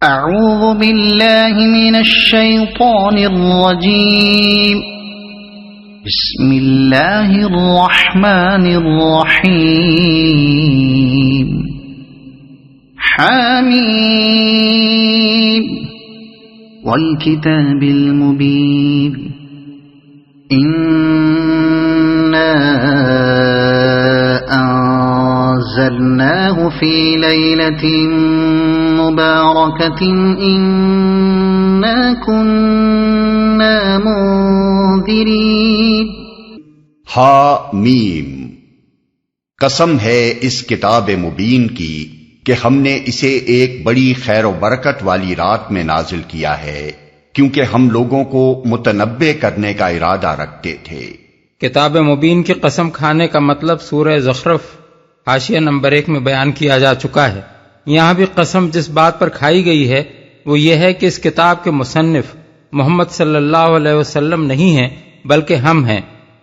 اعوذ باللہ من الشیطان الرجیم بسم اللہ الرحمن الرحیم حامیم والکتاب المبین انا انزلناه فی لیلۃ مبارکۃ انا كنا منذرین۔ ہا میم، قسم ہے اس کتاب مبین کی کہ ہم نے اسے ایک بڑی خیر و برکت والی رات میں نازل کیا ہے، کیونکہ ہم لوگوں کو متنبع کرنے کا ارادہ رکھتے تھے۔ کتاب مبین کی قسم کھانے کا مطلب سورہ زخرف حاشیہ نمبر 1 میں بیان کیا جا چکا ہے۔ یہاں بھی قسم جس بات پر کھائی گئی ہے وہ یہ ہے کہ اس کتاب کے مصنف محمد صلی اللہ علیہ وسلم نہیں ہیں بلکہ ہم ہیں،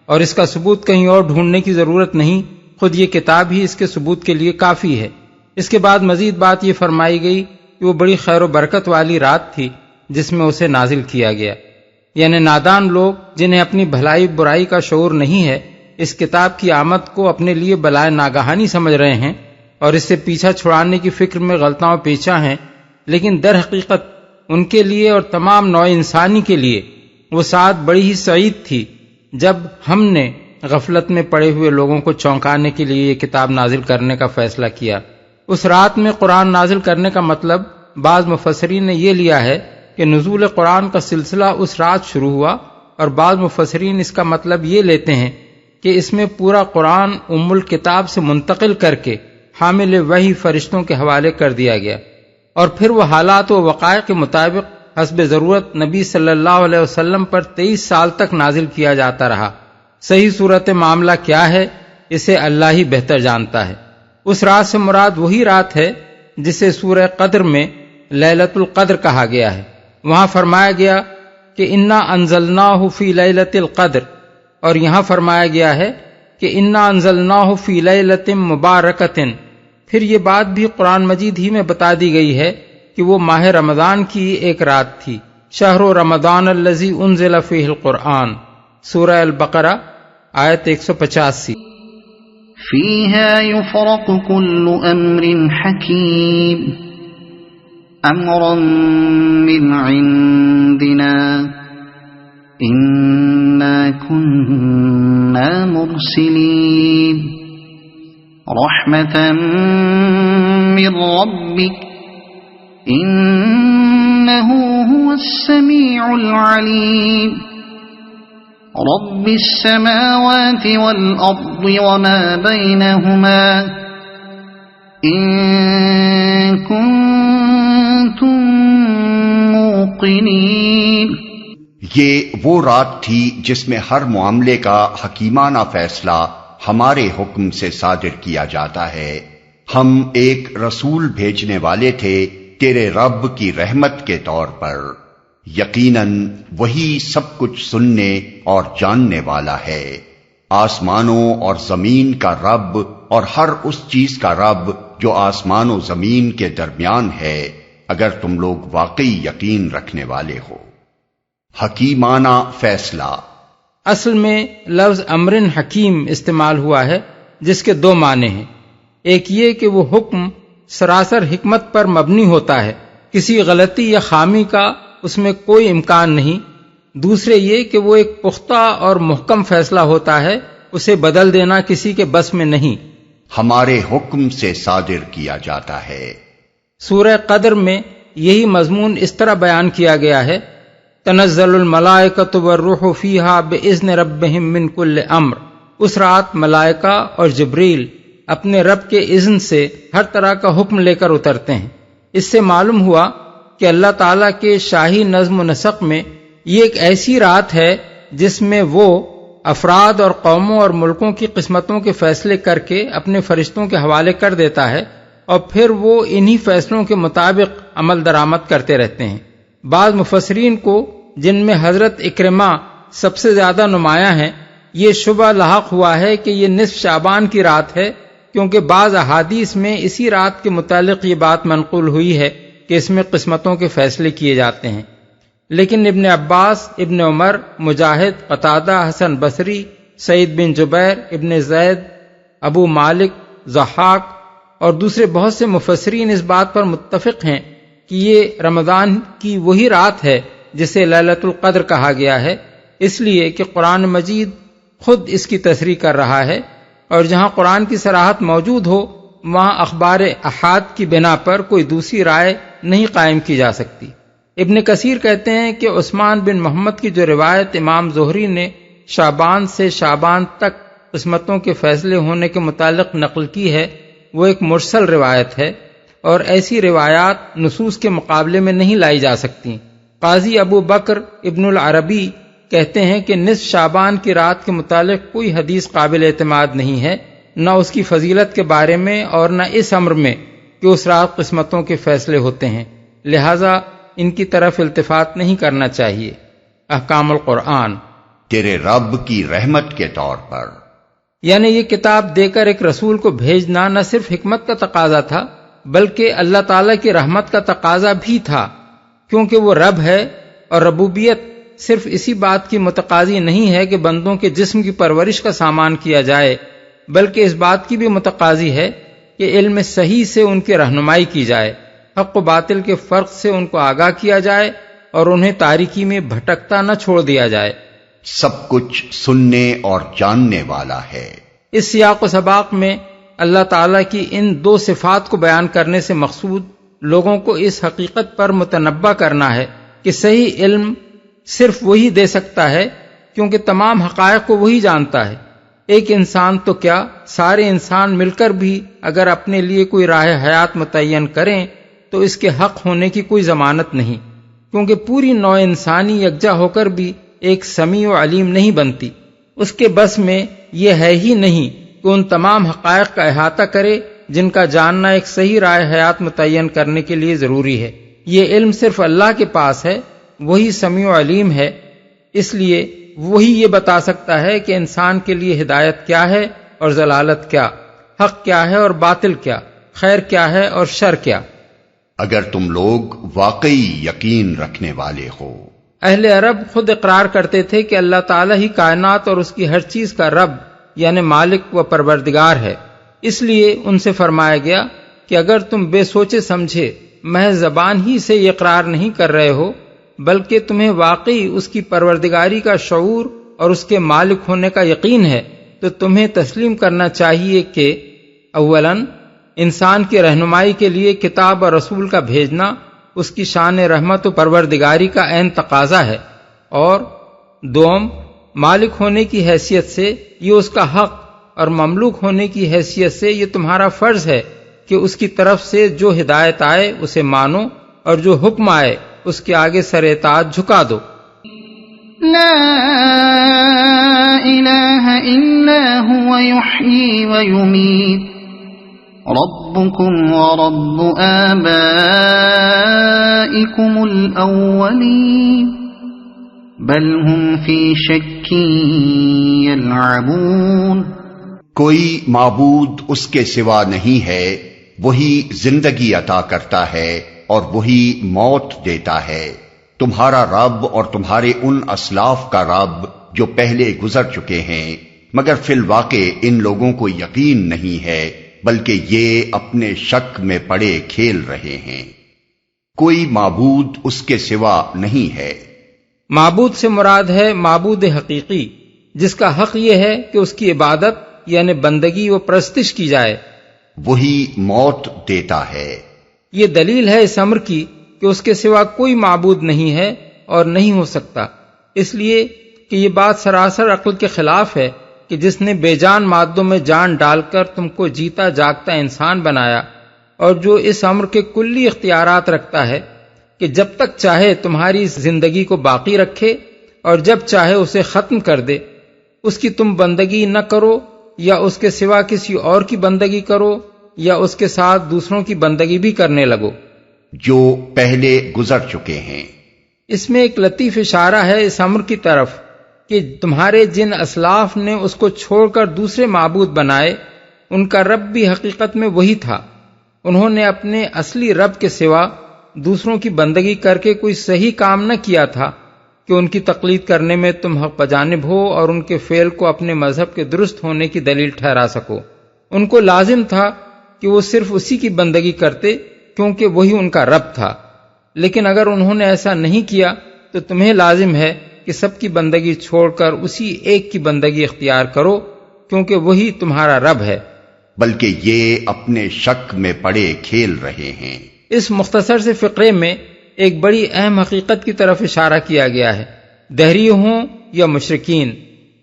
اور اس کا ثبوت کہیں اور ڈھونڈنے کی ضرورت نہیں، خود یہ کتاب ہی اس کے ثبوت کے لیے کافی ہے۔ اس کے بعد مزید بات یہ فرمائی گئی کہ وہ بڑی خیر و برکت والی رات تھی جس میں اسے نازل کیا گیا، یعنی نادان لوگ جنہیں اپنی بھلائی برائی کا شعور نہیں ہے اس کتاب کی آمد کو اپنے لیے بلائے ناگہانی سمجھ رہے ہیں اور اس سے پیچھا چھڑانے کی فکر میں غلطاں پیچا ہیں، لیکن در حقیقت ان کے لیے اور تمام نوع انسانی کے لیے وہ ساعت بڑی ہی سعید تھی جب ہم نے غفلت میں پڑے ہوئے لوگوں کو چونکانے کے لیے یہ کتاب نازل کرنے کا فیصلہ کیا۔ اس رات میں قرآن نازل کرنے کا مطلب بعض مفسرین نے یہ لیا ہے کہ نزول قرآن کا سلسلہ اس رات شروع ہوا، اور بعض مفسرین اس کا مطلب یہ لیتے ہیں کہ اس میں پورا قرآن ام الکتاب سے منتقل کر کے حامل وحی فرشتوں کے حوالے کر دیا گیا، اور پھر وہ حالات و وقائع کے مطابق حسب ضرورت نبی صلی اللہ علیہ وسلم پر 23 سال تک نازل کیا جاتا رہا۔ صحیح صورت معاملہ کیا ہے اسے اللہ ہی بہتر جانتا ہے۔ اس رات سے مراد وہی رات ہے جسے سورہ قدر میں لیلۃ القدر کہا گیا ہے۔ وہاں فرمایا گیا کہ انا انزلناہ فی لیلۃ القدر، اور یہاں فرمایا گیا ہے کہ انا انزلناہ فی لیلۃ مبارکۃ۔ پھر یہ بات بھی قرآن مجید ہی میں بتا دی گئی ہے کہ وہ ماہ رمضان کی ایک رات تھی۔ شہر رمضان الذی انزل فیہ القرآن، سورہ البقرہ آیت 185۔ فیہا یفرق کل امر حکیم امرا من عندنا انا كنا مرسلین رحمتا من ربک انه هو السمیع العلیم رب السماوات والارض وما بینهما ان کنتم موقنین۔ یہ وہ رات تھی جس میں ہر معاملے کا حکیمانہ فیصلہ ہمارے حکم سے صادر کیا جاتا ہے۔ ہم ایک رسول بھیجنے والے تھے تیرے رب کی رحمت کے طور پر، یقیناً وہی سب کچھ سننے اور جاننے والا ہے۔ آسمانوں اور زمین کا رب اور ہر اس چیز کا رب جو آسمان و زمین کے درمیان ہے، اگر تم لوگ واقعی یقین رکھنے والے ہو۔ حکیمانہ فیصلہ، اصل میں لفظ امرن حکیم استعمال ہوا ہے جس کے دو معنی ہیں۔ ایک یہ کہ وہ حکم سراسر حکمت پر مبنی ہوتا ہے، کسی غلطی یا خامی کا اس میں کوئی امکان نہیں۔ دوسرے یہ کہ وہ ایک پختہ اور محکم فیصلہ ہوتا ہے، اسے بدل دینا کسی کے بس میں نہیں۔ ہمارے حکم سے صادر کیا جاتا ہے۔ سورہ قدر میں یہی مضمون اس طرح بیان کیا گیا ہے، تنزل الملائکۃ والروح فیہا باذن ربہم من کل امر۔ اس رات ملائکہ اور جبریل اپنے رب کے اذن سے ہر طرح کا حکم لے کر اترتے ہیں۔ اس سے معلوم ہوا کہ اللہ تعالیٰ کے شاہی نظم و نسق میں یہ ایک ایسی رات ہے جس میں وہ افراد اور قوموں اور ملکوں کی قسمتوں کے فیصلے کر کے اپنے فرشتوں کے حوالے کر دیتا ہے، اور پھر وہ انہی فیصلوں کے مطابق عمل درآمد کرتے رہتے ہیں۔ بعض مفسرین کو، جن میں حضرت اکرمہ سب سے زیادہ نمایاں ہیں، یہ شبہ لاحق ہوا ہے کہ یہ نصف شعبان کی رات ہے، کیونکہ بعض احادیث میں اسی رات کے متعلق یہ بات منقول ہوئی ہے کہ اس میں قسمتوں کے فیصلے کیے جاتے ہیں، لیکن ابن عباس، ابن عمر، مجاہد، قتادہ، حسن بصری، سعید بن جبیر، ابن زید، ابو مالک، ضحاک اور دوسرے بہت سے مفسرین اس بات پر متفق ہیں کہ یہ رمضان کی وہی رات ہے جسے لیلۃ القدر کہا گیا ہے، اس لیے کہ قرآن مجید خود اس کی تصریح کر رہا ہے، اور جہاں قرآن کی صراحت موجود ہو وہاں اخبار احاد کی بنا پر کوئی دوسری رائے نہیں قائم کی جا سکتی۔ ابن کثیر کہتے ہیں کہ عثمان بن محمد کی جو روایت امام زہری نے شعبان سے شعبان تک قسمتوں کے فیصلے ہونے کے متعلق نقل کی ہے وہ ایک مرسل روایت ہے، اور ایسی روایات نصوص کے مقابلے میں نہیں لائی جا سکتی۔ قاضی ابو بکر ابن العربی کہتے ہیں کہ نصف شعبان کی رات کے متعلق کوئی حدیث قابل اعتماد نہیں ہے، نہ اس کی فضیلت کے بارے میں اور نہ اس امر میں کہ اس رات قسمتوں کے فیصلے ہوتے ہیں، لہذا ان کی طرف التفات نہیں کرنا چاہیے۔ احکام القرآن تیرے رب کی رحمت کے طور پر، یعنی یہ کتاب دے کر ایک رسول کو بھیجنا نہ صرف حکمت کا تقاضا تھا بلکہ اللہ تعالیٰ کی رحمت کا تقاضا بھی تھا، کیونکہ وہ رب ہے، اور ربوبیت صرف اسی بات کی متقاضی نہیں ہے کہ بندوں کے جسم کی پرورش کا سامان کیا جائے، بلکہ اس بات کی بھی متقاضی ہے کہ علم صحیح سے ان کی رہنمائی کی جائے، حق و باطل کے فرق سے ان کو آگاہ کیا جائے اور انہیں تاریکی میں بھٹکتا نہ چھوڑ دیا جائے۔ سب کچھ سننے اور جاننے والا ہے۔ اس سیاق و سباق میں اللہ تعالیٰ کی ان دو صفات کو بیان کرنے سے مقصود لوگوں کو اس حقیقت پر متنبہ کرنا ہے کہ صحیح علم صرف وہی دے سکتا ہے، کیونکہ تمام حقائق کو وہی جانتا ہے۔ ایک انسان تو کیا، سارے انسان مل کر بھی اگر اپنے لیے کوئی راہ حیات متعین کریں تو اس کے حق ہونے کی کوئی ضمانت نہیں، کیونکہ پوری نوع انسانی یکجا ہو کر بھی ایک سمیع و علیم نہیں بنتی۔ اس کے بس میں یہ ہے ہی نہیں کہ ان تمام حقائق کا احاطہ کرے جن کا جاننا ایک صحیح راہ حیات متعین کرنے کے لیے ضروری ہے۔ یہ علم صرف اللہ کے پاس ہے، وہی سمیع و علیم ہے، اس لیے وہی یہ بتا سکتا ہے کہ انسان کے لیے ہدایت کیا ہے اور ضلالت کیا، حق کیا ہے اور باطل کیا، خیر کیا ہے اور شر کیا۔ اگر تم لوگ واقعی یقین رکھنے والے ہو۔ اہل عرب خود اقرار کرتے تھے کہ اللہ تعالیٰ ہی کائنات اور اس کی ہر چیز کا رب یعنی مالک و پروردگار ہے، اس لیے ان سے فرمایا گیا کہ اگر تم بے سوچے سمجھے محض زبان ہی سے یہ اقرار نہیں کر رہے ہو بلکہ تمہیں واقعی اس کی پروردگاری کا شعور اور اس کے مالک ہونے کا یقین ہے تو تمہیں تسلیم کرنا چاہیے کہ اولاً انسان کی رہنمائی کے لیے کتاب اور رسول کا بھیجنا اس کی شان رحمت و پروردگاری کا عین تقاضا ہے، اور دوم مالک ہونے کی حیثیت سے یہ اس کا حق اور مملوک ہونے کی حیثیت سے یہ تمہارا فرض ہے کہ اس کی طرف سے جو ہدایت آئے اسے مانو اور جو حکم آئے اس کے آگے سر اطاعت جھکا دو۔ لا الہ الا هو یحیی و یمیت ربکم ورب آبائکم الاولین بل هم فی شک یلعبون۔ کوئی معبود اس کے سوا نہیں ہے، وہی زندگی عطا کرتا ہے اور وہی موت دیتا ہے۔ تمہارا رب اور تمہارے ان اسلاف کا رب جو پہلے گزر چکے ہیں، مگر فی الواقع ان لوگوں کو یقین نہیں ہے بلکہ یہ اپنے شک میں پڑے کھیل رہے ہیں۔ کوئی معبود اس کے سوا نہیں ہے۔ معبود سے مراد ہے معبود حقیقی، جس کا حق یہ ہے کہ اس کی عبادت یعنی بندگی و پرستش کی جائے۔ وہی موت دیتا ہے۔ یہ دلیل ہے اس امر کی کہ اس کے سوا کوئی معبود نہیں ہے اور نہیں ہو سکتا، اس لیے کہ یہ بات سراسر عقل کے خلاف ہے کہ جس نے بے جان مادوں میں جان ڈال کر تم کو جیتا جاگتا انسان بنایا اور جو اس امر کے کلی اختیارات رکھتا ہے کہ جب تک چاہے تمہاری زندگی کو باقی رکھے اور جب چاہے اسے ختم کر دے، اس کی تم بندگی نہ کرو یا اس کے سوا کسی اور کی بندگی کرو یا اس کے ساتھ دوسروں کی بندگی بھی کرنے لگو جو پہلے گزر چکے ہیں۔ اس میں ایک لطیف اشارہ ہے اس امر کی طرف کہ تمہارے جن اسلاف نے اس کو چھوڑ کر دوسرے معبود بنائے ان کا رب بھی حقیقت میں وہی تھا۔ انہوں نے اپنے اصلی رب کے سوا دوسروں کی بندگی کر کے کوئی صحیح کام نہ کیا تھا کہ ان کی تقلید کرنے میں تم حق بجانب ہو اور ان کے فعل کو اپنے مذہب کے درست ہونے کی دلیل ٹھہرا سکو۔ ان کو لازم تھا کہ وہ صرف اسی کی بندگی کرتے کیونکہ وہی ان کا رب تھا، لیکن اگر انہوں نے ایسا نہیں کیا تو تمہیں لازم ہے کہ سب کی بندگی چھوڑ کر اسی ایک کی بندگی اختیار کرو کیونکہ وہی تمہارا رب ہے۔ بلکہ یہ اپنے شک میں پڑے کھیل رہے ہیں۔ اس مختصر سے فقرے میں ایک بڑی اہم حقیقت کی طرف اشارہ کیا گیا ہے۔ دہری ہوں یا مشرکین،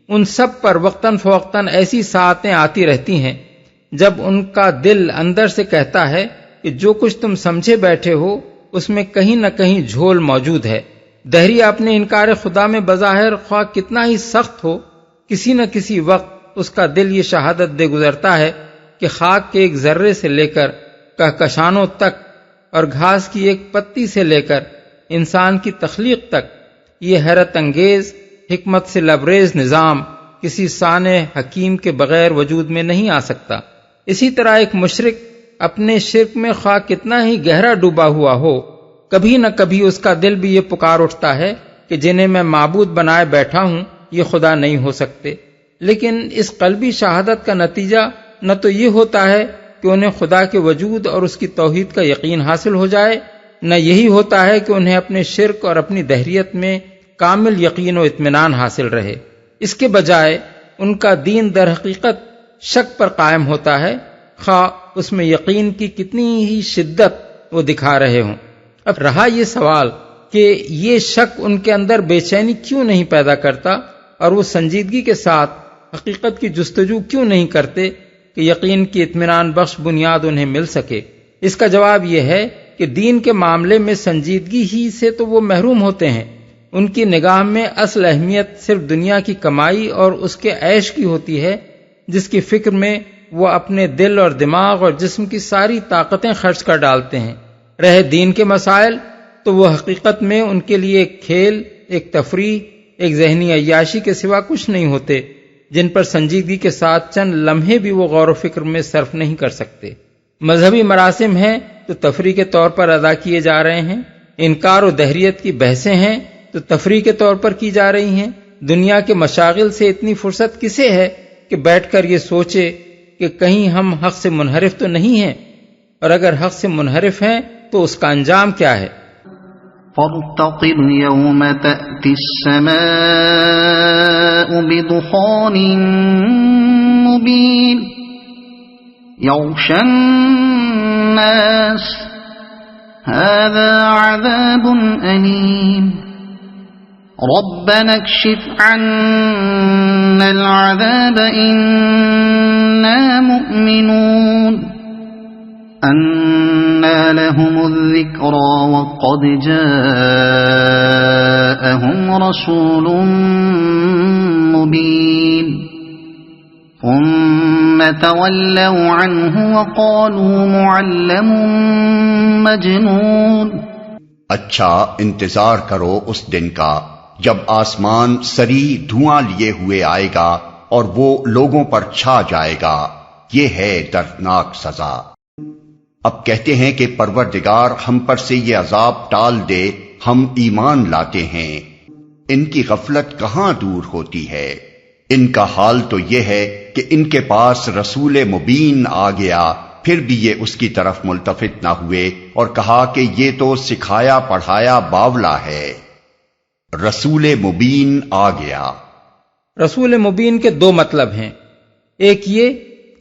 ان سب پر وقتاً فوقتاً ایسی ساعتیں آتی رہتی ہیں جب ان کا دل اندر سے کہتا ہے کہ جو کچھ تم سمجھے بیٹھے ہو اس میں کہیں نہ کہیں جھول موجود ہے۔ دہری اپنے انکار خدا میں بظاہر خواہ کتنا ہی سخت ہو، کسی نہ کسی وقت اس کا دل یہ شہادت دے گزرتا ہے کہ خاک کے ایک ذرے سے لے کر کہکشانوں تک اور گھاس کی ایک پتی سے لے کر انسان کی تخلیق تک یہ حیرت انگیز حکمت سے لبریز نظام کسی صانع حکیم کے بغیر وجود میں نہیں آ سکتا۔ اسی طرح ایک مشرک اپنے شرک میں خواہ کتنا ہی گہرا ڈوبا ہوا ہو، کبھی نہ کبھی اس کا دل بھی یہ پکار اٹھتا ہے کہ جنہیں میں معبود بنائے بیٹھا ہوں یہ خدا نہیں ہو سکتے۔ لیکن اس قلبی شہادت کا نتیجہ نہ تو یہ ہوتا ہے کہ انہیں خدا کے وجود اور اس کی توحید کا یقین حاصل ہو جائے، نہ یہی ہوتا ہے کہ انہیں اپنے شرک اور اپنی دہریت میں کامل یقین و اطمینان حاصل رہے۔ اس کے بجائے ان کا دین در حقیقت شک پر قائم ہوتا ہے، خواہ اس میں یقین کی کتنی ہی شدت وہ دکھا رہے ہوں۔ اب رہا یہ سوال کہ یہ شک ان کے اندر بے چینی کیوں نہیں پیدا کرتا اور وہ سنجیدگی کے ساتھ حقیقت کی جستجو کیوں نہیں کرتے کہ یقین کی اطمینان بخش بنیاد انہیں مل سکے؟ اس کا جواب یہ ہے کہ دین کے معاملے میں سنجیدگی ہی سے تو وہ محروم ہوتے ہیں۔ ان کی نگاہ میں اصل اہمیت صرف دنیا کی کمائی اور اس کے عیش کی ہوتی ہے، جس کی فکر میں وہ اپنے دل اور دماغ اور جسم کی ساری طاقتیں خرچ کر ڈالتے ہیں۔ رہے دین کے مسائل تو وہ حقیقت میں ان کے لیے ایک کھیل، ایک تفریح، ایک ذہنی عیاشی کے سوا کچھ نہیں ہوتے، جن پر سنجیدگی کے ساتھ چند لمحے بھی وہ غور و فکر میں صرف نہیں کر سکتے۔ مذہبی مراسم ہیں تو تفریح کے طور پر ادا کیے جا رہے ہیں، انکار و دہریت کی بحثیں ہیں تو تفریح کے طور پر کی جا رہی ہیں۔ دنیا کے مشاغل سے اتنی فرصت کسے ہے کہ بیٹھ کر یہ سوچے کہ کہیں ہم حق سے منحرف تو نہیں ہیں، اور اگر حق سے منحرف ہیں تو اس کا انجام کیا ہے؟ فارتقب يوم تأتي السماء بدخان مبين يغشى الناس هذا عذاب أليم ربنا اكشف عنا العذاب إنا مؤمنون أنى لهم الذكرى وقد جاءهم رسول مبين ثم تولوا عنه وقالوا معلم مجنون۔ اچھا انتظار کرو اس دن کا جب آسمان سری دھواں لیے ہوئے آئے گا اور وہ لوگوں پر چھا جائے گا، یہ ہے دردناک سزا۔ اب کہتے ہیں کہ پروردگار ہم پر سے یہ عذاب ٹال دے، ہم ایمان لاتے ہیں۔ ان کی غفلت کہاں دور ہوتی ہے؟ ان کا حال تو یہ ہے کہ ان کے پاس رسول مبین آ گیا، پھر بھی یہ اس کی طرف ملتفت نہ ہوئے اور کہا کہ یہ تو سکھایا پڑھایا باولا ہے۔ رسول مبین آ گیا۔ رسول مبین کے دو مطلب ہیں، ایک یہ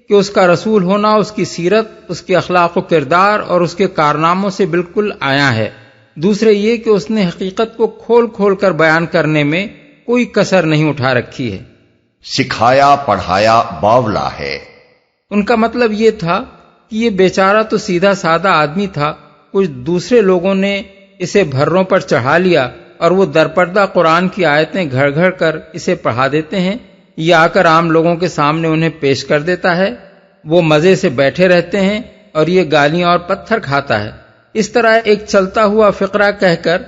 کہ اس کا رسول ہونا اس کی سیرت، اس کے اخلاق و کردار اور اس کے کارناموں سے بالکل آیا ہے، دوسرے یہ کہ اس نے حقیقت کو کھول کھول کر بیان کرنے میں کوئی کسر نہیں اٹھا رکھی ہے۔ سکھایا پڑھایا باولا ہے۔ ان کا مطلب یہ تھا کہ یہ بیچارہ تو سیدھا سادہ آدمی تھا، کچھ دوسرے لوگوں نے اسے بھروں پر چڑھا لیا اور وہ درپردہ قرآن کی آیتیں گھڑ گھڑ کر اسے پڑھا دیتے ہیں، یہ آ کر عام لوگوں کے سامنے انہیں پیش کر دیتا ہے، وہ مزے سے بیٹھے رہتے ہیں اور یہ گالیاں اور پتھر کھاتا ہے۔ اس طرح ایک چلتا ہوا فقرہ کہہ کر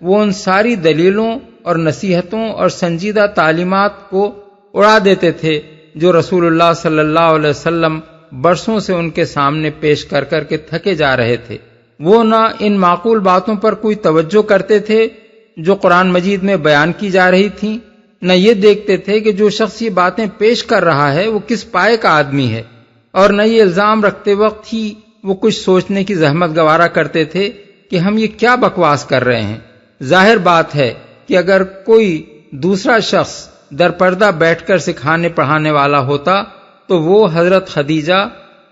وہ ان ساری دلیلوں اور نصیحتوں اور سنجیدہ تعلیمات کو اڑا دیتے تھے جو رسول اللہ صلی اللہ علیہ وسلم برسوں سے ان کے سامنے پیش کر کر کے تھکے جا رہے تھے۔ وہ نہ ان معقول باتوں پر کوئی توجہ کرتے تھے جو قرآن مجید میں بیان کی جا رہی تھیں، نہ یہ دیکھتے تھے کہ جو شخص یہ باتیں پیش کر رہا ہے وہ کس پائے کا آدمی ہے، اور نہ یہ الزام رکھتے وقت ہی وہ کچھ سوچنے کی زحمت گوارا کرتے تھے کہ ہم یہ کیا بکواس کر رہے ہیں۔ ظاہر بات ہے کہ اگر کوئی دوسرا شخص در پردہ بیٹھ کر سکھانے پڑھانے والا ہوتا تو وہ حضرت خدیجہ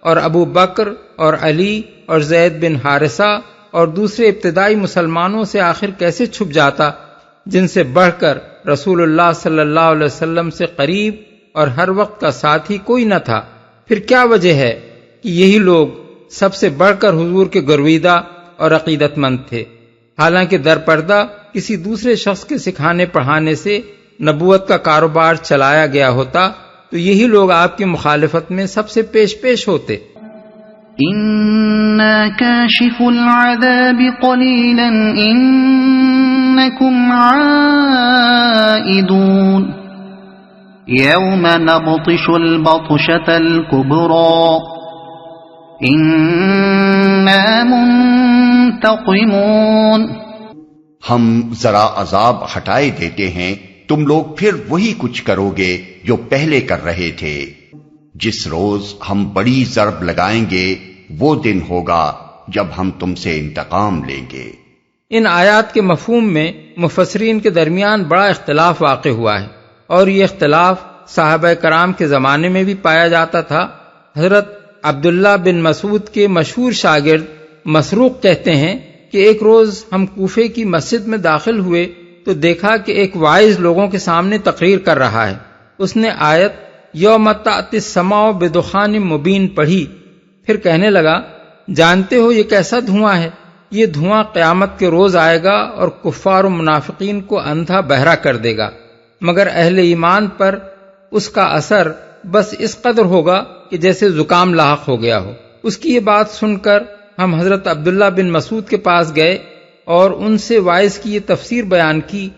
اور ابو بکر اور علی اور زید بن حارثہ اور دوسرے ابتدائی مسلمانوں سے آخر کیسے چھپ جاتا، جن سے بڑھ کر رسول اللہ صلی اللہ علیہ وسلم سے قریب اور ہر وقت کا ساتھی کوئی نہ تھا۔ پھر کیا وجہ ہے کہ یہی لوگ سب سے بڑھ کر حضور کے گرویدہ اور عقیدت مند تھے، حالانکہ در پردہ کسی دوسرے شخص کے سکھانے پڑھانے سے نبوت کا کاروبار چلایا گیا ہوتا تو یہی لوگ آپ کی مخالفت میں سب سے پیش ہوتے۔ إنا كاشف العذاب قليلا إنكم عائدون يوم نبطش البطشة الكبرى إنا منتقمون۔ ہم ذرا عذاب ہٹائے دیتے ہیں، تم لوگ پھر وہی کچھ کرو گے جو پہلے کر رہے تھے۔ جس روز ہم بڑی ضرب لگائیں گے وہ دن ہوگا جب ہم تم سے انتقام لیں گے۔ ان آیات کے مفہوم میں مفسرین کے درمیان بڑا اختلاف واقع ہوا ہے، اور یہ اختلاف صحابہ کرام کے زمانے میں بھی پایا جاتا تھا۔ حضرت عبداللہ بن مسعود کے مشہور شاگرد مسروق کہتے ہیں کہ ایک روز ہم کوفے کی مسجد میں داخل ہوئے تو دیکھا کہ ایک واعظ لوگوں کے سامنے تقریر کر رہا ہے۔ اس نے آیت یوم تأتی السماء بدخان مبین پڑھی، پھر کہنے لگا جانتے ہو یہ کیسا دھواں ہے؟ یہ دھواں قیامت کے روز آئے گا اور کفار و منافقین کو اندھا بہرا کر دے گا، مگر اہل ایمان پر اس کا اثر بس اس قدر ہوگا کہ جیسے زکام لاحق ہو گیا ہو۔ اس کی یہ بات سن کر ہم حضرت عبداللہ بن مسعود کے پاس گئے اور ان سے واعظ کی یہ تفسیر بیان کی۔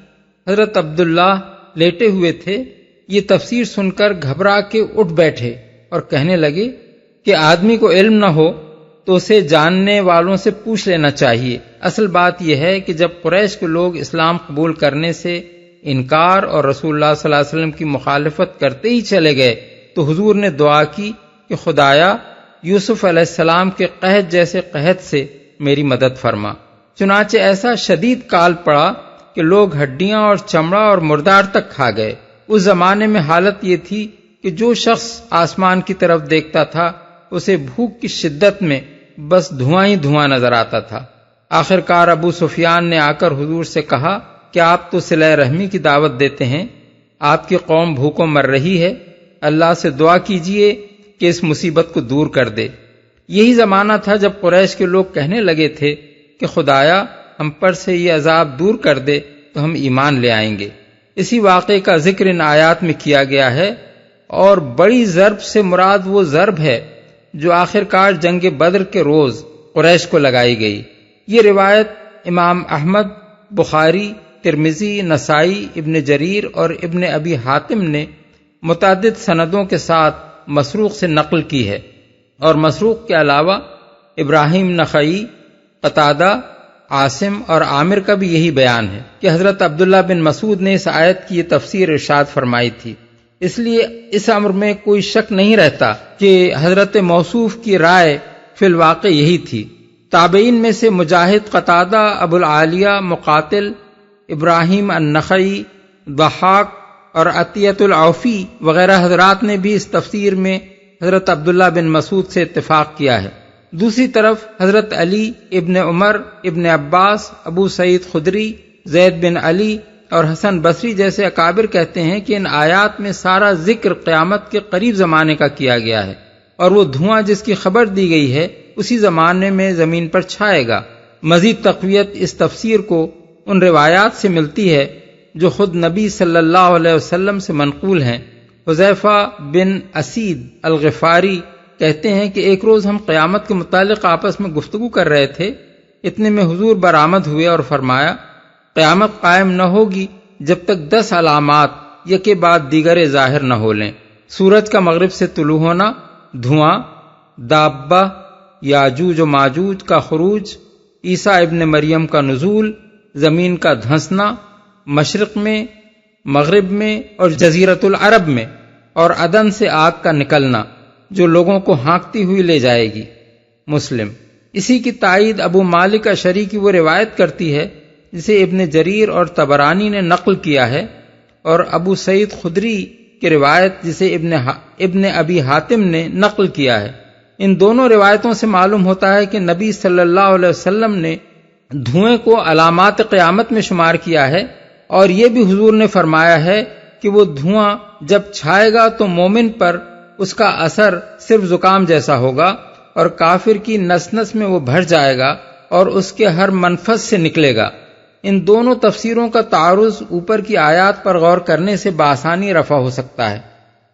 حضرت عبداللہ لیٹے ہوئے تھے، یہ تفسیر سن کر گھبرا کے اٹھ بیٹھے اور کہنے لگے کہ آدمی کو علم نہ ہو تو اسے جاننے والوں سے پوچھ لینا چاہیے۔ اصل بات یہ ہے کہ جب قریش کے لوگ اسلام قبول کرنے سے انکار اور رسول اللہ صلی اللہ علیہ وسلم کی مخالفت کرتے ہی چلے گئے تو حضور نے دعا کی کہ خدایا یوسف علیہ السلام کے قحط جیسے قحط سے میری مدد فرما۔ چنانچہ ایسا شدید کال پڑا کہ لوگ ہڈیاں اور چمڑا اور مردار تک کھا گئے۔ اس زمانے میں حالت یہ تھی کہ جو شخص آسمان کی طرف دیکھتا تھا اسے بھوک کی شدت میں بس دھواں ہی دھواں نظر آتا تھا۔ آخرکار ابو سفیان نے آ کر حضور سے کہا کہ آپ تو صلہ رحمی کی دعوت دیتے ہیں، آپ کی قوم بھوکوں مر رہی ہے، اللہ سے دعا کیجئے کہ اس مصیبت کو دور کر دے۔ یہی زمانہ تھا جب قریش کے لوگ کہنے لگے تھے کہ خدایا ہم پر سے یہ عذاب دور کر دے تو ہم ایمان لے آئیں گے۔ اسی واقعے کا ذکر ان آیات میں کیا گیا ہے، اور بڑی ضرب سے مراد وہ ضرب ہے جو آخرکار جنگ بدر کے روز قریش کو لگائی گئی۔ یہ روایت امام احمد، بخاری، ترمذی، نسائی، ابن جریر اور ابن ابی حاتم نے متعدد سندوں کے ساتھ مسروق سے نقل کی ہے، اور مسروق کے علاوہ ابراہیم نخعی، قتادہ، عاصم اور عامر کا بھی یہی بیان ہے کہ حضرت عبداللہ بن مسعود نے اس آیت کی یہ تفسیر ارشاد فرمائی تھی۔ اس لیے اس امر میں کوئی شک نہیں رہتا کہ حضرت موصوف کی رائے فی الواقع یہی تھی۔ تابعین میں سے مجاہد، قتادہ، ابو العالیہ، مقاتل، ابراہیم النخعی، ضحاک اور عطیۃ العوفی وغیرہ حضرات نے بھی اس تفسیر میں حضرت عبداللہ بن مسعود سے اتفاق کیا ہے۔ دوسری طرف حضرت علی، ابن عمر، ابن عباس، ابو سعید خدری، زید بن علی اور حسن بصری جیسے اکابر کہتے ہیں کہ ان آیات میں سارا ذکر قیامت کے قریب زمانے کا کیا گیا ہے، اور وہ دھواں جس کی خبر دی گئی ہے اسی زمانے میں زمین پر چھائے گا۔ مزید تقویت اس تفسیر کو ان روایات سے ملتی ہے جو خود نبی صلی اللہ علیہ وسلم سے منقول ہیں۔ حذیفہ بن اسید الغفاری کہتے ہیں کہ ایک روز ہم قیامت کے متعلق آپس میں گفتگو کر رہے تھے، اتنے میں حضور برآمد ہوئے اور فرمایا قیامت قائم نہ ہوگی جب تک 10 علامات یکے بعد دیگر ظاہر نہ ہو لیں۔ سورج کا مغرب سے طلوع ہونا، دھواں، دابہ، یاجوج و ماجوج کا خروج، عیسیٰ ابن مریم کا نزول، زمین کا دھنسنا، مشرق میں، مغرب میں اور جزیرۃ العرب میں، اور عدن سے آگ کا نکلنا جو لوگوں کو ہانکتی ہوئی لے جائے گی۔ مسلم۔ اسی کی تائید ابو مالک اشعری کی وہ روایت کرتی ہے جسے ابن جریر اور طبرانی نے نقل کیا ہے، اور ابو سعید خدری کی روایت جسے ابن ابی حاتم نے نقل کیا ہے۔ ان دونوں روایتوں سے معلوم ہوتا ہے کہ نبی صلی اللہ علیہ وسلم نے دھوئیں کو علامات قیامت میں شمار کیا ہے، اور یہ بھی حضور نے فرمایا ہے کہ وہ دھواں جب چھائے گا تو مومن پر اس کا اثر صرف زکام جیسا ہوگا، اور کافر کی نس نس میں وہ بھر جائے گا اور اس کے ہر منفذ سے نکلے گا۔ ان دونوں تفسیروں کا تعارض اوپر کی آیات پر غور کرنے سے بآسانی رفع ہو سکتا ہے۔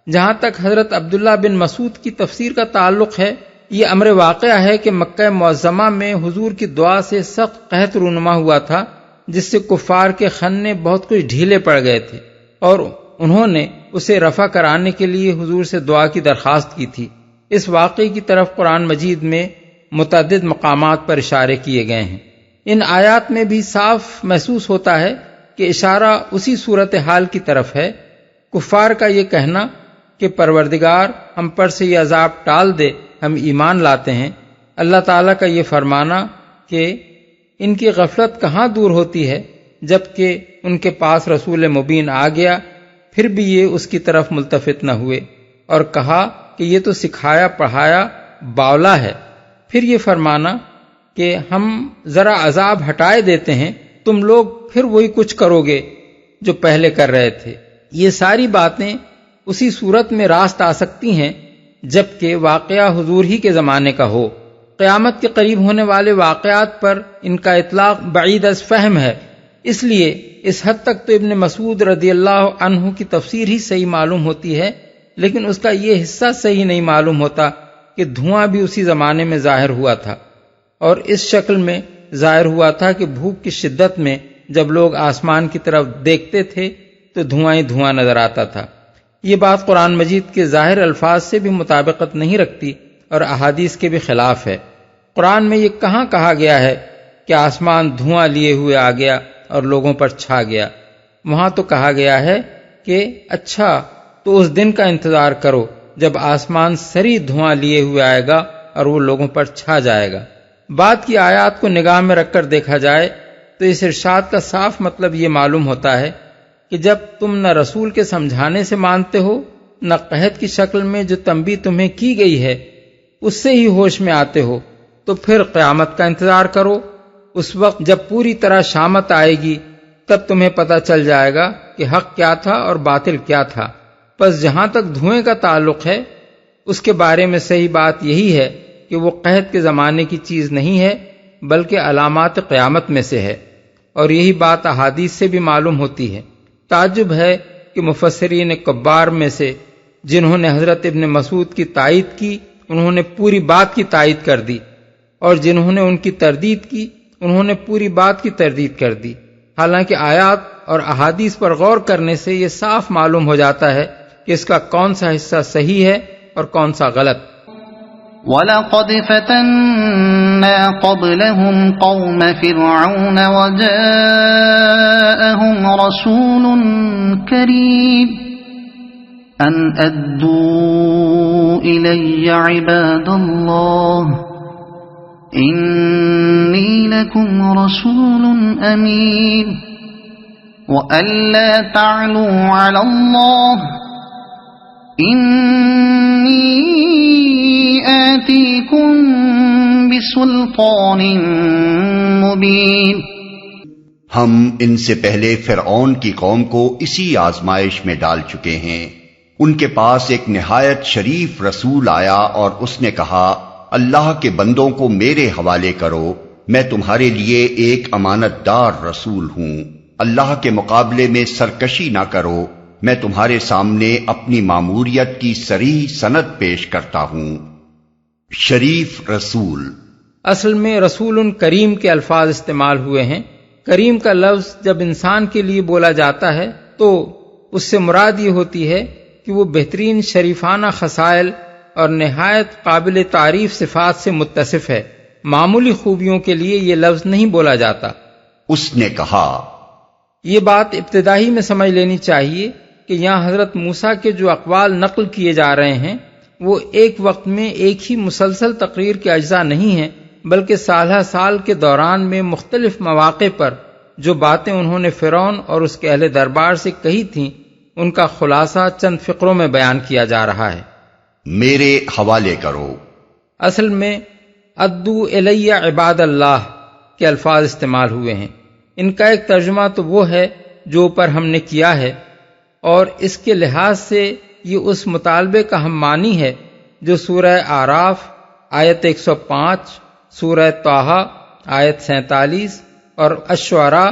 جہاں تک حضرت عبداللہ بن مسعود کی تفسیر کا تعلق ہے، یہ امر واقعہ ہے کہ مکہ معظمہ میں حضور کی دعا سے سخت قحط رونما ہوا تھا، جس سے کفار کے خانے بہت کچھ ڈھیلے پڑ گئے تھے، اور انہوں نے اسے رفع کرانے کے لیے حضور سے دعا کی درخواست کی تھی۔ اس واقعے کی طرف قرآن مجید میں متعدد مقامات پر اشارے کیے گئے ہیں۔ ان آیات میں بھی صاف محسوس ہوتا ہے کہ اشارہ اسی صورتحال کی طرف ہے۔ کفار کا یہ کہنا کہ پروردگار ہم پر سے یہ عذاب ٹال دے، ہم ایمان لاتے ہیں، اللہ تعالیٰ کا یہ فرمانا کہ ان کی غفلت کہاں دور ہوتی ہے، جبکہ ان کے پاس رسول مبین آ گیا، پھر بھی یہ اس کی طرف ملتفت نہ ہوئے، اور کہا کہ یہ تو سکھایا پڑھایا باولا ہے۔ پھر یہ فرمانا کہ ہم ذرا عذاب ہٹائے دیتے ہیں، تم لوگ پھر وہی کچھ کرو گے جو پہلے کر رہے تھے۔ یہ ساری باتیں اسی صورت میں راست آ سکتی ہیں جبکہ واقعہ حضور ہی کے زمانے کا ہو۔ قیامت کے قریب ہونے والے واقعات پر ان کا اطلاق بعید از فہم ہے، اس لیے اس حد تک تو ابن مسعود رضی اللہ عنہ کی تفسیر ہی صحیح معلوم ہوتی ہے، لیکن اس کا یہ حصہ صحیح نہیں معلوم ہوتا کہ دھواں بھی اسی زمانے میں ظاہر ہوا تھا، اور اس شکل میں ظاہر ہوا تھا کہ بھوک کی شدت میں جب لوگ آسمان کی طرف دیکھتے تھے تو دھواں ہی دھواں نظر آتا تھا۔ یہ بات قرآن مجید کے ظاہر الفاظ سے بھی مطابقت نہیں رکھتی اور احادیث کے بھی خلاف ہے۔ قرآن میں یہ کہاں کہا گیا ہے کہ آسمان دھواں لیے ہوئے آ گیا اور لوگوں پر چھا گیا؟ وہاں تو کہا گیا ہے کہ اچھا تو اس دن کا انتظار کرو جب آسمان سری دھواں لیے ہوئے آئے گا اور وہ لوگوں پر چھا جائے گا۔ بعد کی آیات کو نگاہ میں رکھ کر دیکھا جائے تو اس ارشاد کا صاف مطلب یہ معلوم ہوتا ہے کہ جب تم نہ رسول کے سمجھانے سے مانتے ہو، نہ قحط کی شکل میں جو تنبیہ تمہیں کی گئی ہے اس سے ہی ہوش میں آتے ہو، تو پھر قیامت کا انتظار کرو۔ اس وقت جب پوری طرح شامت آئے گی تب تمہیں پتہ چل جائے گا کہ حق کیا تھا اور باطل کیا تھا۔ پس جہاں تک دھوئیں کا تعلق ہے اس کے بارے میں صحیح بات یہی ہے کہ وہ قحط کے زمانے کی چیز نہیں ہے بلکہ علامات قیامت میں سے ہے، اور یہی بات احادیث سے بھی معلوم ہوتی ہے۔ تعجب ہے کہ مفسرین کبار میں سے جنہوں نے حضرت ابن مسعود کی تائید کی انہوں نے پوری بات کی تائید کر دی، اور جنہوں نے ان کی تردید کی انہوں نے پوری بات کی تردید کر دی، حالانکہ آیات اور احادیث پر غور کرنے سے یہ صاف معلوم ہو جاتا ہے کہ اس کا کون سا حصہ صحیح ہے اور کون سا غلط۔ وَلَقَدْ فَتَنَّا قَبْلَهُمْ قَوْمَ فِرْعَوْنَ وَجَاءَهُمْ رَسُولٌ كَرِيمٌ أَنْ أَدُّوا إِلَيَّ عِبَادَ اللَّهِ إِنِّي لَكُمْ رَسُولٌ أَمِينٌ وَأَن لَّا تَعْلُوا عَلَى اللَّهِ إِنِّي آتِيكُم بِسُلْطَانٍ مُبِينٍ۔ ہم ان سے پہلے فرعون کی قوم کو اسی آزمائش میں ڈال چکے ہیں۔ ان کے پاس ایک نہایت شریف رسول آیا اور اس نے کہا، اللہ کے بندوں کو میرے حوالے کرو، میں تمہارے لیے ایک امانت دار رسول ہوں، اللہ کے مقابلے میں سرکشی نہ کرو، میں تمہارے سامنے اپنی ماموریت کی صریح سند پیش کرتا ہوں۔ شریف رسول اصل میں رسول کریم کے الفاظ استعمال ہوئے ہیں۔ کریم کا لفظ جب انسان کے لیے بولا جاتا ہے تو اس سے مراد یہ ہوتی ہے کہ وہ بہترین شریفانہ خصائل اور نہایت قابل تعریف صفات سے متصف ہے، معمولی خوبیوں کے لیے یہ لفظ نہیں بولا جاتا۔ اس نے کہا، یہ بات ابتدائی میں سمجھ لینی چاہیے کہ یہاں حضرت موسیٰ کے جو اقوال نقل کیے جا رہے ہیں وہ ایک وقت میں ایک ہی مسلسل تقریر کے اجزاء نہیں ہیں، بلکہ سالہ سال کے دوران میں مختلف مواقع پر جو باتیں انہوں نے فرعون اور اس کے اہل دربار سے کہی تھیں ان کا خلاصہ چند فقروں میں بیان کیا جا رہا ہے۔ میرے حوالے کرو۔ اصل میں ادو الیہ عباد اللہ کے الفاظ استعمال ہوئے ہیں۔ ان کا ایک ترجمہ تو وہ ہے جو اوپر ہم نے کیا ہے، اور اس کے لحاظ سے یہ اس مطالبے کا ہم معنی ہے جو سورہ اعراف آیت 105، سورہ طٰہٰ آیت 47 اور الشعراء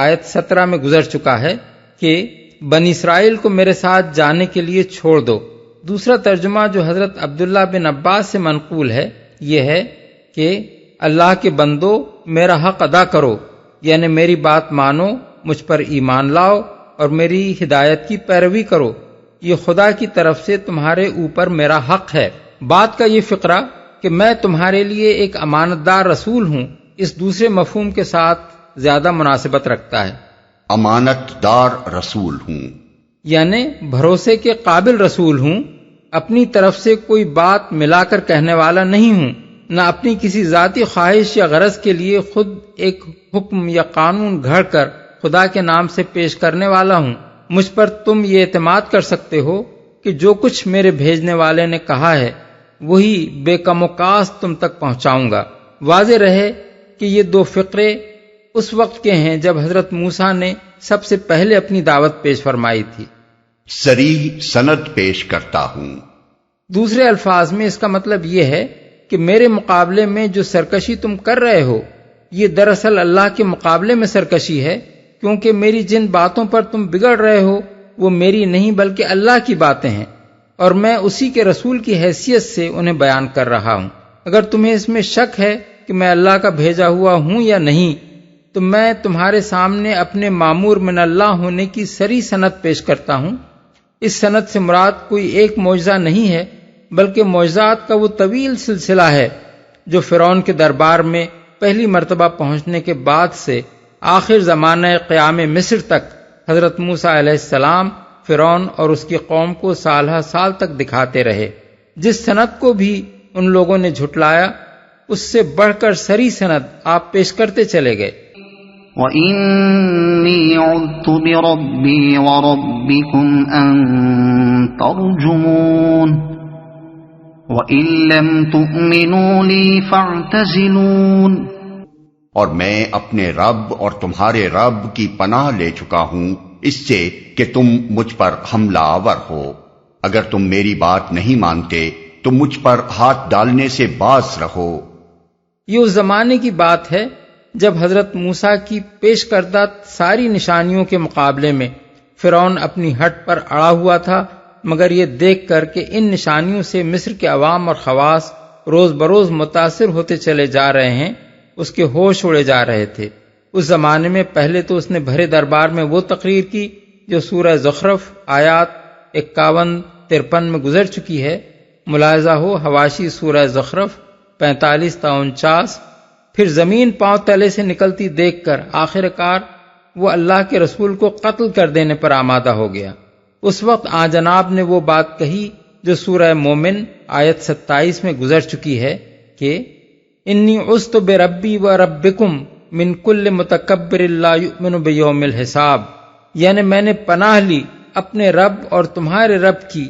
آیت 17 میں گزر چکا ہے کہ بنی اسرائیل کو میرے ساتھ جانے کے لیے چھوڑ دو۔ دوسرا ترجمہ جو حضرت عبداللہ بن عباس سے منقول ہے یہ ہے کہ اللہ کے بندو میرا حق ادا کرو، یعنی میری بات مانو، مجھ پر ایمان لاؤ اور میری ہدایت کی پیروی کرو، یہ خدا کی طرف سے تمہارے اوپر میرا حق ہے۔ بات کا یہ فقرہ کہ میں تمہارے لیے ایک امانت دار رسول ہوں اس دوسرے مفہوم کے ساتھ زیادہ مناسبت رکھتا ہے۔ امانت دار رسول ہوں یعنی بھروسے کے قابل رسول ہوں، اپنی طرف سے کوئی بات ملا کر کہنے والا نہیں ہوں، نہ اپنی کسی ذاتی خواہش یا غرض کے لیے خود ایک حکم یا قانون گھڑ کر خدا کے نام سے پیش کرنے والا ہوں۔ مجھ پر تم یہ اعتماد کر سکتے ہو کہ جو کچھ میرے بھیجنے والے نے کہا ہے وہی بے کم و کاست تم تک پہنچاؤں گا۔ واضح رہے کہ یہ دو فقرے اس وقت کے ہیں جب حضرت موسیٰ نے سب سے پہلے اپنی دعوت پیش فرمائی تھی۔ صریح سند پیش کرتا ہوں۔ دوسرے الفاظ میں اس کا مطلب یہ ہے کہ میرے مقابلے میں جو سرکشی تم کر رہے ہو یہ دراصل اللہ کے مقابلے میں سرکشی ہے، کیونکہ میری جن باتوں پر تم بگڑ رہے ہو وہ میری نہیں بلکہ اللہ کی باتیں ہیں، اور میں اسی کے رسول کی حیثیت سے انہیں بیان کر رہا ہوں۔ اگر تمہیں اس میں شک ہے کہ میں اللہ کا بھیجا ہوا ہوں یا نہیں تو میں تمہارے سامنے اپنے مامور من اللہ ہونے کی صریح سند پیش کرتا ہوں۔ اس سند سے مراد کوئی ایک معجزہ نہیں ہے بلکہ معجزات کا وہ طویل سلسلہ ہے جو فرعون کے دربار میں پہلی مرتبہ پہنچنے کے بعد سے آخر زمانہ قیام مصر تک حضرت موسیٰ علیہ السلام فرعون اور اس کی قوم کو سالہ سال تک دکھاتے رہے۔ جس سند کو بھی ان لوگوں نے جھٹلایا اس سے بڑھ کر صریح سند آپ پیش کرتے چلے گئے۔ وَإِنِّي عُذْتُ بِرَبِّي وَرَبِّكُمْ أَن تَرْجُمُونِ وَإِن لَّمْ تُؤْمِنُوا لِي فَاعْتَزِلُونِ۔ اور میں اپنے رب اور تمہارے رب کی پناہ لے چکا ہوں اس سے کہ تم مجھ پر حملہ آور ہو۔ اگر تم میری بات نہیں مانتے تو مجھ پر ہاتھ ڈالنے سے باز رہو۔ یہ اس زمانے کی بات ہے جب حضرت موسیٰ کی پیش کردہ ساری نشانیوں کے مقابلے میں فرعون اپنی ہٹ پر اڑا ہوا تھا، مگر یہ دیکھ کر کہ ان نشانیوں سے مصر کے عوام اور خواص روز بروز متاثر ہوتے چلے جا رہے ہیں، اس کے ہوش اڑے جا رہے تھے۔ اس زمانے میں پہلے تو اس نے بھرے دربار میں وہ تقریر کی جو سورہ زخرف آیات 51-53 میں گزر چکی ہے۔ ملاحظہ ہو حواشی سورہ زخرف 45 تا 49، پھر زمین پاؤں تلے سے نکلتی دیکھ کر آخر کار وہ اللہ کے رسول کو قتل کر دینے پر آمادہ ہو گیا۔ اس وقت آن جناب نے وہ بات کہی جو سورہ مومن آیت 27 میں گزر چکی ہے کہ انی عذت بربی و ربکم من کل متکبر لا یؤمن بیوم الحساب، یعنی میں نے پناہ لی اپنے رب اور تمہارے رب کی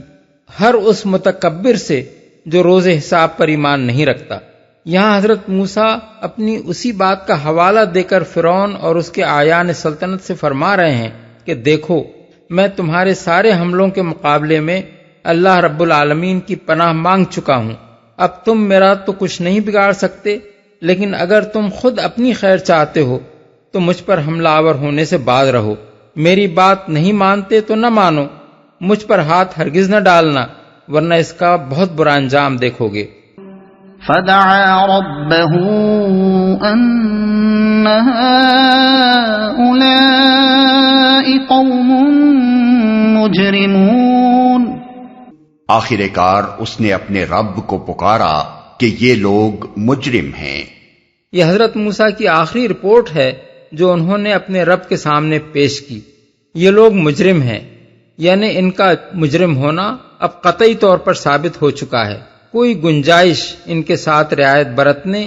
ہر اس متکبر سے جو روز حساب پر ایمان نہیں رکھتا۔ یہاں حضرت موسیٰ اپنی اسی بات کا حوالہ دے کر فرعون اور اس کے اعیان سلطنت سے فرما رہے ہیں کہ دیکھو میں تمہارے سارے حملوں کے مقابلے میں اللہ رب العالمین کی پناہ مانگ چکا ہوں، اب تم میرا تو کچھ نہیں بگاڑ سکتے، لیکن اگر تم خود اپنی خیر چاہتے ہو تو مجھ پر حملہ آور ہونے سے باز رہو، میری بات نہیں مانتے تو نہ مانو، مجھ پر ہاتھ ہرگز نہ ڈالنا ورنہ اس کا بہت برا انجام دیکھو گے۔ فدعا ربه أن هؤلاء قوم مجرمون۔ آخر کار اس نے اپنے رب کو پکارا کہ یہ لوگ مجرم ہیں۔ یہ حضرت موسیٰ کی آخری رپورٹ ہے جو انہوں نے اپنے رب کے سامنے پیش کی۔ یہ لوگ مجرم ہیں، یعنی ان کا مجرم ہونا اب قطعی طور پر ثابت ہو چکا ہے۔ کوئی گنجائش ان کے ساتھ رعایت برتنے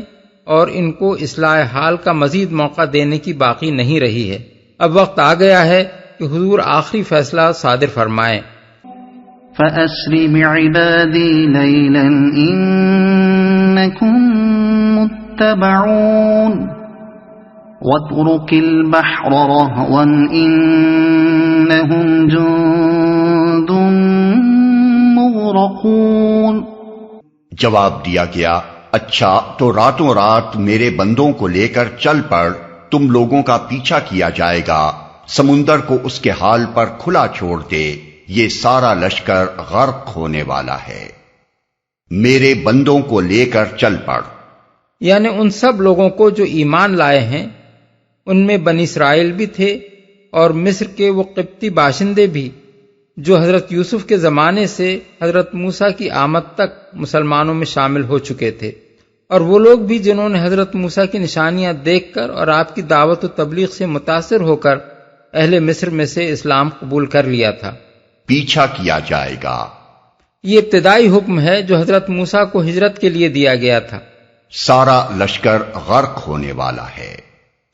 اور ان کو اصلاح حال کا مزید موقع دینے کی باقی نہیں رہی ہے۔ اب وقت آ گیا ہے کہ حضور آخری فیصلہ صادر فرمائیں۔ فَأَسْرِ بِعِبَادِي لَيْلًا إِنَّكُمْ مُتَّبَعُونَ وَاتْرُكِ الْبَحْرَ رَهْوًا إِنَّهُمْ جُندٌ مُغْرَقُونَ۔ جواب دیا گیا، اچھا تو راتوں رات میرے بندوں کو لے کر چل پڑ، تم لوگوں کا پیچھا کیا جائے گا، سمندر کو اس کے حال پر کھلا چھوڑ دے، یہ سارا لشکر غرق ہونے والا ہے۔ میرے بندوں کو لے کر چل پڑ، یعنی ان سب لوگوں کو جو ایمان لائے ہیں، ان میں بنی اسرائیل بھی تھے اور مصر کے وہ قبطی باشندے بھی جو حضرت یوسف کے زمانے سے حضرت موسیٰ کی آمد تک مسلمانوں میں شامل ہو چکے تھے، اور وہ لوگ بھی جنہوں نے حضرت موسیٰ کی نشانیاں دیکھ کر اور آپ کی دعوت و تبلیغ سے متاثر ہو کر اہل مصر میں سے اسلام قبول کر لیا تھا۔ پیچھا کیا جائے گا، یہ ابتدائی حکم ہے جو حضرت موسیٰ کو ہجرت کے لیے دیا گیا تھا۔ سارا لشکر غرق ہونے والا ہے۔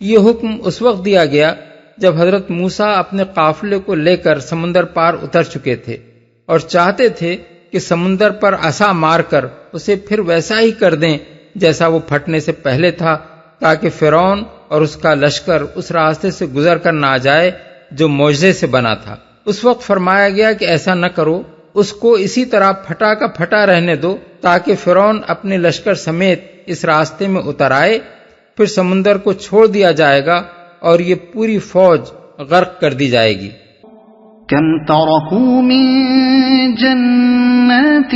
یہ حکم اس وقت دیا گیا جب حضرت موسیٰ اپنے قافلے کو لے کر سمندر پار اتر چکے تھے اور چاہتے تھے کہ سمندر پر عصا مار کر اسے پھر ویسا ہی کر دیں جیسا وہ پھٹنے سے پہلے تھا، تاکہ فرعون اور اس کا لشکر اس راستے سے گزر کر نہ جائے جو معجزے سے بنا تھا۔ اس وقت فرمایا گیا کہ ایسا نہ کرو، اس کو اسی طرح پھٹا کا پھٹا رہنے دو تاکہ فرعون اپنے لشکر سمیت اس راستے میں اتر آئے، پھر سمندر کو چھوڑ دیا جائے گا اور یہ پوری فوج غرق کر دی جائے گی۔ كم تركوا من جنات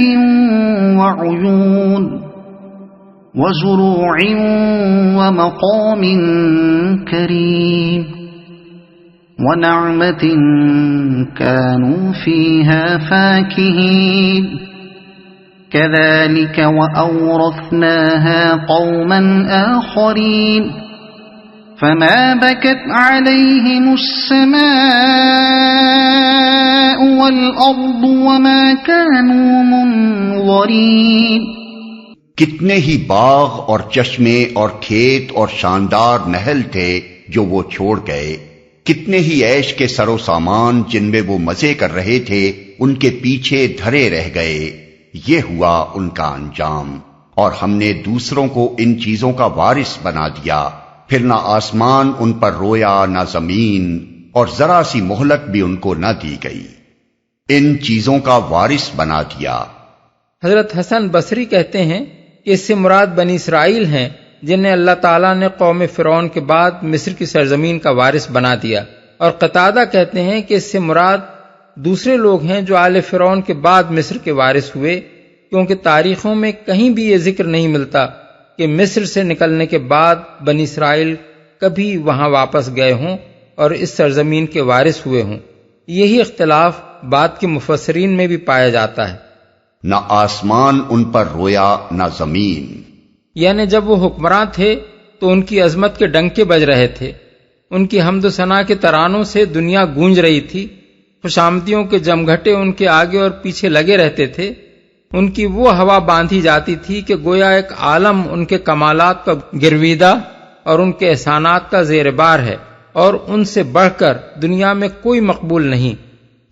وعيون وزروع ومقام كريم ونعمة كانوا فيها فاكهين كذلك وأورثناها قوما آخرين فما بكت عليهم السماء والأرض وما كانوا منظرين۔ کتنے ہی باغ اور چشمے اور کھیت اور شاندار نہل تھے جو وہ چھوڑ گئے، کتنے ہی عیش کے سر و سامان جن میں وہ مزے کر رہے تھے ان کے پیچھے دھرے رہ گئے۔ یہ ہوا ان کا انجام، اور ہم نے دوسروں کو ان چیزوں کا وارث بنا دیا، پھر نہ آسمان ان پر رویا نہ زمین، اور ذرا سی مہلت بھی ان کو نہ دی گئی، ان چیزوں کا وارث بنا دیا۔ حضرت حسن بصری کہتے ہیں کہ اس سے مراد بنی اسرائیل ہیں جنہیں اللہ تعالیٰ نے قوم فرعون کے بعد مصر کی سرزمین کا وارث بنا دیا، اور قتادہ کہتے ہیں کہ اس سے مراد دوسرے لوگ ہیں جو آل فرعون کے بعد مصر کے وارث ہوئے، کیونکہ تاریخوں میں کہیں بھی یہ ذکر نہیں ملتا کہ مصر سے نکلنے کے بعد بنی اسرائیل کبھی وہاں واپس گئے ہوں اور اس سرزمین کے وارث ہوئے ہوں۔ یہی اختلاف بعد کے مفسرین میں بھی پایا جاتا ہے۔ نہ آسمان ان پر رویا نہ زمین، یعنی جب وہ حکمراں تھے تو ان کی عظمت کے ڈنکے بج رہے تھے، ان کی حمد و ثنا کے ترانوں سے دنیا گونج رہی تھی، خوشامدیوں کے جمگھٹے ان کے آگے اور پیچھے لگے رہتے تھے، ان کی وہ ہوا باندھی جاتی تھی کہ گویا ایک عالم ان کے کمالات کا گرویدہ اور ان کے احسانات کا زیر بار ہے، اور ان سے بڑھ کر دنیا میں کوئی مقبول نہیں،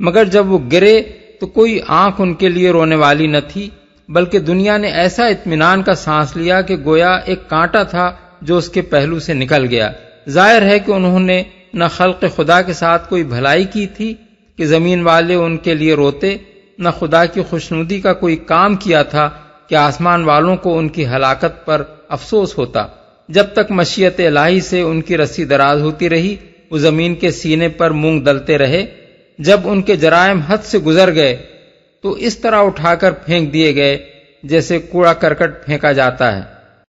مگر جب وہ گرے تو کوئی آنکھ ان کے لیے رونے والی نہ تھی، بلکہ دنیا نے ایسا اطمینان کا سانس لیا کہ گویا ایک کانٹا تھا جو اس کے پہلو سے نکل گیا۔ ظاہر ہے کہ انہوں نے نہ خلق خدا کے ساتھ کوئی بھلائی کی تھی کہ زمین والے ان کے لیے روتے، نہ خدا کی خوشنودی کا کوئی کام کیا تھا کہ آسمان والوں کو ان کی ہلاکت پر افسوس ہوتا۔ جب تک مشیت الہی سے ان کی رسی دراز ہوتی رہی، وہ زمین کے سینے پر مونگ دلتے رہے۔ جب ان کے جرائم حد سے گزر گئے تو اس طرح اٹھا کر پھینک دیے گئے جیسے کوڑا کرکٹ پھینکا جاتا ہے۔